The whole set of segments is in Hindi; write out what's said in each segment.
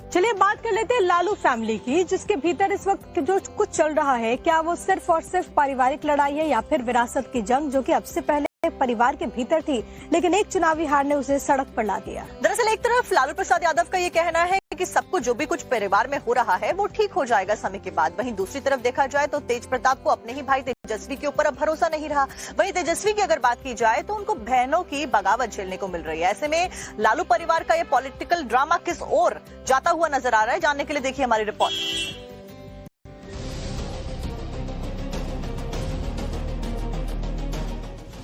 चलिए बात कर लेते हैं लालू फैमिली की, जिसके भीतर इस वक्त जो कुछ चल रहा है, क्या वो सिर्फ और सिर्फ पारिवारिक लड़ाई है या फिर विरासत की जंग, जो कि अब से पहले परिवार के भीतर थी, लेकिन एक चुनावी हार ने उसे सड़क पर ला दिया। दरअसल एक तरफ लालू प्रसाद यादव का ये कहना है कि सब कुछ जो भी कुछ परिवार में हो रहा है वो ठीक हो जाएगा समय के बाद। वहीं दूसरी तरफ देखा जाए तो तेज प्रताप को अपने ही भाई तेजस्वी के ऊपर अब भरोसा नहीं रहा। वहीं तेजस्वी की अगर बात की जाए तो उनको बहनों की बगावत झेलने को मिल रही है। ऐसे में लालू परिवार का ये पॉलिटिकल ड्रामा किस ओर जाता हुआ नजर आ रहा है, जानने के लिए देखिए हमारी रिपोर्ट।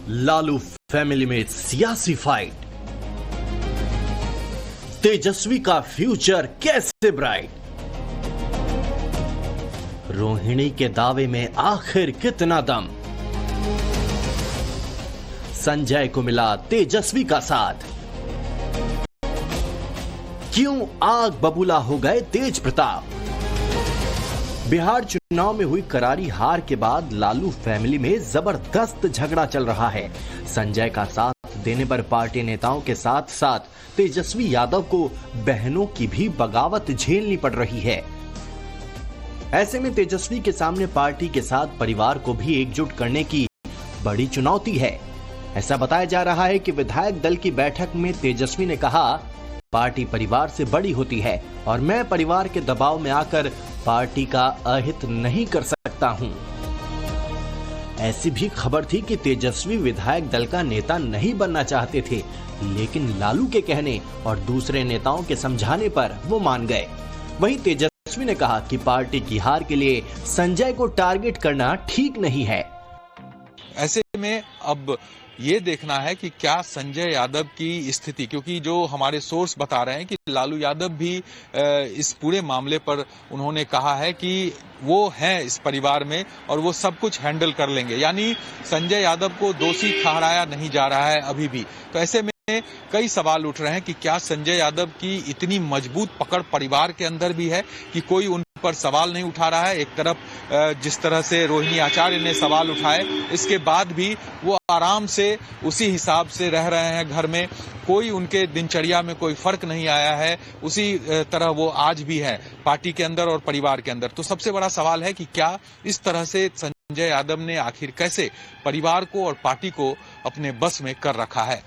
लालू फैमिली में सियासी फाइट, तेजस्वी का फ्यूचर कैसे ब्राइट, रोहिणी के दावे में आखिर कितना दम, संजय को मिला तेजस्वी का साथ, क्यों आग बबूला हो गए तेज प्रताप। बिहार चुनाव में हुई करारी हार के बाद लालू फैमिली में जबरदस्त झगड़ा चल रहा है। संजय का साथ देने पर पार्टी नेताओं के साथ साथ तेजस्वी यादव को बहनों की भी बगावत झेलनी पड़ रही है। ऐसे में तेजस्वी के सामने पार्टी के साथ परिवार को भी एकजुट करने की बड़ी चुनौती है। ऐसा बताया जा रहा है कि विधायक दल की बैठक में तेजस्वी ने कहा, पार्टी परिवार से बड़ी होती है और मैं परिवार के दबाव में आकर पार्टी का अहित नहीं कर सकता हूं। ऐसी भी खबर थी कि तेजस्वी विधायक दल का नेता नहीं बनना चाहते थे, लेकिन लालू के कहने और दूसरे नेताओं के समझाने पर वो मान गए। वहीं तेजस्वी ने कहा कि पार्टी की हार के लिए संजय को टारगेट करना ठीक नहीं है। ऐसे में अब ये देखना है कि क्या संजय यादव की स्थिति, क्योंकि जो हमारे सोर्स बता रहे हैं कि लालू यादव भी इस पूरे मामले पर उन्होंने कहा है कि वो हैं इस परिवार में और वो सब कुछ हैंडल कर लेंगे, यानी संजय यादव को दोषी ठहराया नहीं जा रहा है अभी भी। तो ऐसे में कई सवाल उठ रहे हैं कि क्या संजय यादव की इतनी मजबूत पकड़ परिवार के अंदर भी है कि कोई उन पर सवाल नहीं उठा रहा है। एक तरफ जिस तरह से रोहिणी आचार्य ने सवाल उठाए, इसके बाद भी वो आराम से उसी हिसाब से रह रहे हैं घर में, कोई उनके दिनचर्या में कोई फर्क नहीं आया है, उसी तरह वो आज भी है पार्टी के अंदर और परिवार के अंदर। तो सबसे बड़ा सवाल है कि क्या इस तरह से संजय यादव ने आखिर कैसे परिवार को और पार्टी को अपने बस में कर रखा है।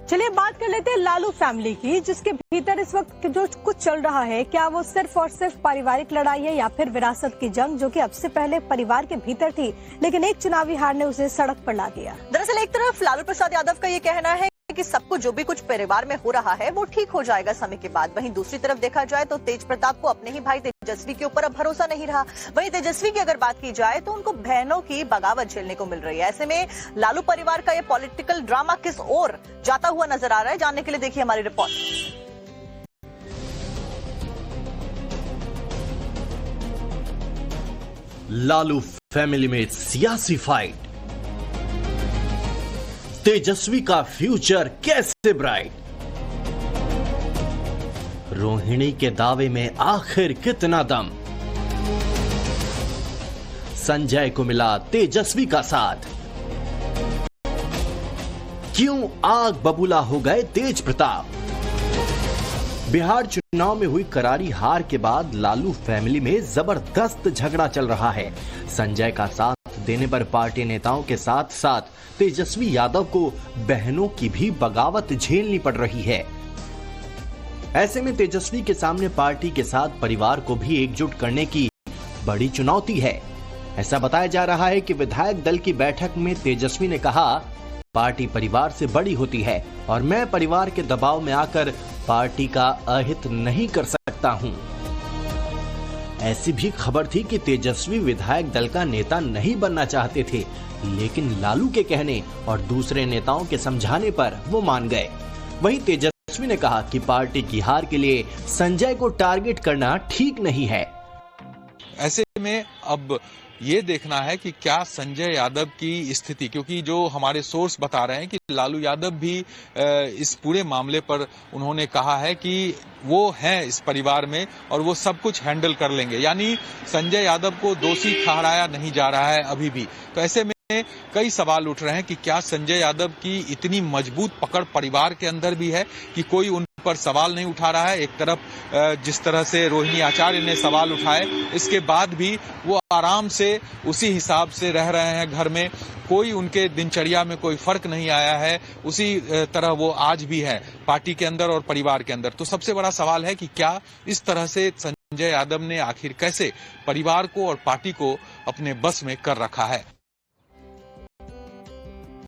चलिए बात कर लेते हैं लालू फैमिली की, जिसके भीतर इस वक्त जो कुछ चल रहा है, क्या वो सिर्फ और सिर्फ पारिवारिक लड़ाई है या फिर विरासत की जंग, जो कि अब से पहले परिवार के भीतर थी, लेकिन एक चुनावी हार ने उसे सड़क पर ला दिया। दरअसल एक तरफ लालू प्रसाद यादव का ये कहना है कि सब कुछ जो भी कुछ परिवार में हो रहा है वो ठीक हो जाएगा समय के बाद। वहीं दूसरी तरफ देखा जाए तो तेज प्रताप को अपने ही भाई तेजस्वी के ऊपर अब भरोसा नहीं रहा। वहीं तेजस्वी की अगर बात की जाए तो उनको बहनों की बगावत झेलने को मिल रही है। ऐसे में लालू परिवार का ये पॉलिटिकल ड्रामा किस ओर जाता हुआ नजर आ रहा है, जानने के लिए देखिए हमारी रिपोर्ट। लालू फैमिली में सियासी फाइट, तेजस्वी का फ्यूचर कैसे ब्राइट, रोहिणी के दावे में आखिर कितना दम, संजय को मिला तेजस्वी का साथ, क्यों आग बबूला हो गए तेज प्रताप। बिहार चुनाव में हुई करारी हार के बाद लालू फैमिली में जबरदस्त झगड़ा चल रहा है। संजय का साथ देने पर पार्टी नेताओं के साथ साथ तेजस्वी यादव को बहनों की भी बगावत झेलनी पड़ रही है। ऐसे में तेजस्वी के सामने पार्टी के साथ परिवार को भी एकजुट करने की बड़ी चुनौती है। ऐसा बताया जा रहा है कि विधायक दल की बैठक में तेजस्वी ने कहा, पार्टी परिवार से बड़ी होती है और मैं परिवार के दबाव में आकर पार्टी का अहित नहीं कर सकता हूं। ऐसी भी खबर थी कि तेजस्वी विधायक दल का नेता नहीं बनना चाहते थे, लेकिन लालू के कहने और दूसरे नेताओं के समझाने पर वो मान गए। वहीं तेजस्वी ने कहा कि पार्टी की हार के लिए संजय को टारगेट करना ठीक नहीं है। ऐसे में अब ये देखना है कि क्या संजय यादव की स्थिति, क्योंकि जो हमारे सोर्स बता रहे हैं कि लालू यादव भी इस पूरे मामले पर उन्होंने कहा है कि वो हैं इस परिवार में और वो सब कुछ हैंडल कर लेंगे, यानी संजय यादव को दोषी ठहराया नहीं जा रहा है अभी भी। तो ऐसे में कई सवाल उठ रहे हैं कि क्या संजय यादव की इतनी मजबूत पकड़ परिवार के अंदर भी है कि कोई उन पर सवाल नहीं उठा रहा है। एक तरफ जिस तरह से रोहिणी आचार्य ने सवाल उठाए, इसके बाद भी वो आराम से उसी हिसाब से रह रहे हैं घर में, कोई उनके दिनचर्या में कोई फर्क नहीं आया है, उसी तरह वो आज भी है पार्टी के अंदर और परिवार के अंदर। तो सबसे बड़ा सवाल है कि क्या इस तरह से संजय यादव ने आखिर कैसे परिवार को और पार्टी को अपने बस में कर रखा है।